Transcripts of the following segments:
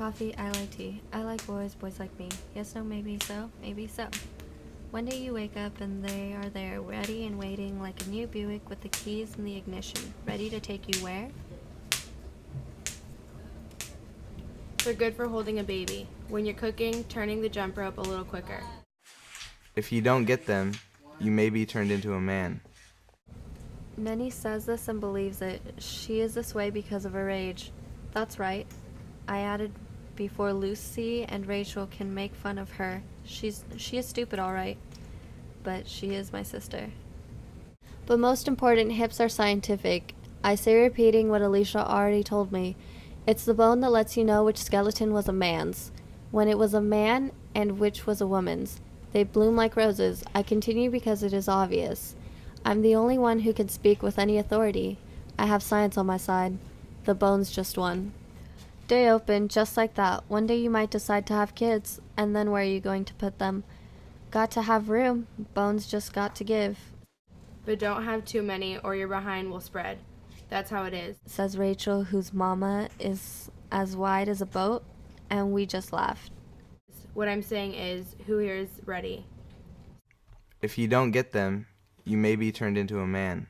coffee, I like tea. I like boys, boys like me. Yes, no, maybe so, maybe so. One day you wake up and they are there, ready and waiting like a new Buick with the keys in the ignition, ready to take you where? They're good for holding a baby. When you're cooking, turning the jump rope a little quicker. If you don't get them, you may be turned into a man. Nenny says this and believes it. She is this way because of her age. That's right. I added before Lucy and Rachel can make fun of her. She is stupid, all right, but she is my sister. But most important, hips are scientific. I say repeating what Alicia already told me. It's the bone that lets you know which skeleton was a man's, when it was a man, and which was a woman's. They bloom like roses. I continue because it is obvious. I'm the only one who can speak with any authority. I have science on my side. The bone's just one. Day open, just like that. One day you might decide to have kids, and then where are you going to put them? Got to have room. Bones just got to give. But don't have too many or your behind will spread. That's how it is, Says Rachel, whose mama is as wide as a boat, and we just laughed. What I'm saying is, who here is ready? If you don't get them, you may be turned into a man.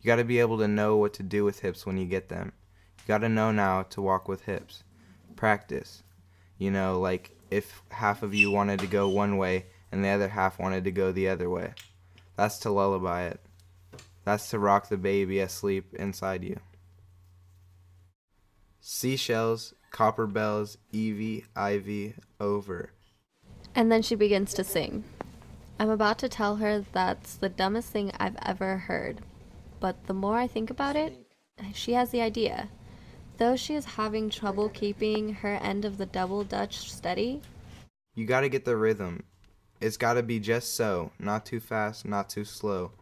You gotta be able to know what to do with hips when you get them. You gotta know now to walk with hips. Practice. You know, like if half of you wanted to go one way and the other half wanted to go the other way. That's to lullaby it. That's to rock the baby asleep inside you. Seashells, copper bells, Evie, Ivy, over. And then she begins to sing. I'm about to tell her that's the dumbest thing I've ever heard. But the more I think about it, she has the idea. Though she is having trouble keeping her end of the double Dutch steady. You gotta get the rhythm. It's gotta be just so, not too fast, not too slow.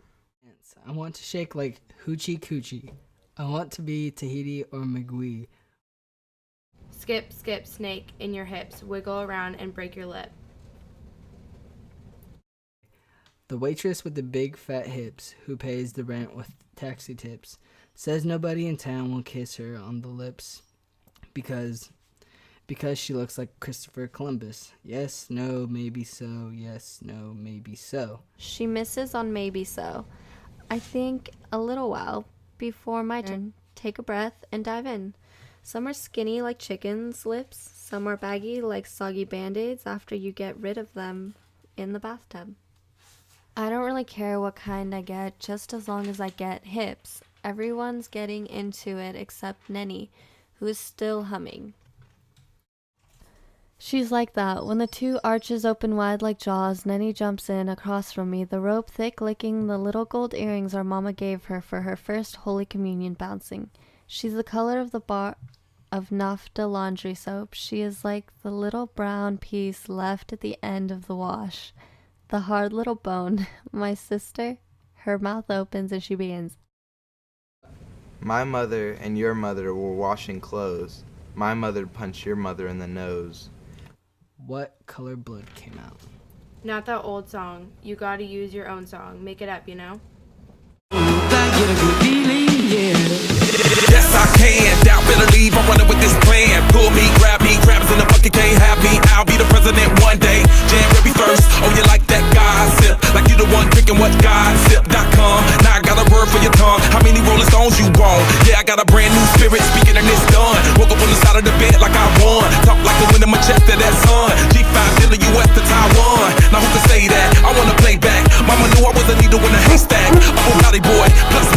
I want to shake like hoochie coochie. I want to be Tahiti or Magui. Skip, skip, snake in your hips. Wiggle around and break your lip. The waitress with the big fat hips who pays the rent with taxi tips says nobody in town will kiss her on the lips because she looks like Christopher Columbus. Yes, no, maybe so. Yes, no, maybe so. She misses on maybe so. I think a little while before my turn. Take a breath and dive in. Some are skinny like chickens' lips. Some are baggy like soggy band-aids after you get rid of them in the bathtub. I don't really care what kind I get, just as long as I get hips. Everyone's getting into it except Nenny, who is still humming. She's like that. When the two arches open wide like jaws, Nenny jumps in across from me, the rope thick licking the little gold earrings our mama gave her for her first Holy Communion bouncing. She's the color of the bar of naphtha laundry soap. She is like the little brown piece left at the end of the wash. The hard little bone. My sister, her mouth opens and she begins. My mother and your mother were washing clothes. My mother punched your mother in the nose. What color blood came out? Not that old song. You gotta use your own song. Make it up, you know? Yes, I can. Doubt, better leave. I'm running with this plan. Pull me, crabs in the bucket can't have me. I'll be the president one day. January 1st. Oh, you like that gossip? Like you the one drinking what gossip.com. Now I got a word for your tongue. How many Rolling Stones you want? Yeah, I got a brand new spirit speaking and it's done. Woke up on the side of the bed like I won. Talk like the wind in my chest to that sun. G5 to the US to Taiwan. Now who can say that? I wanna play back. Mama knew I was a needle in a haystack. A Bugatti boy, plus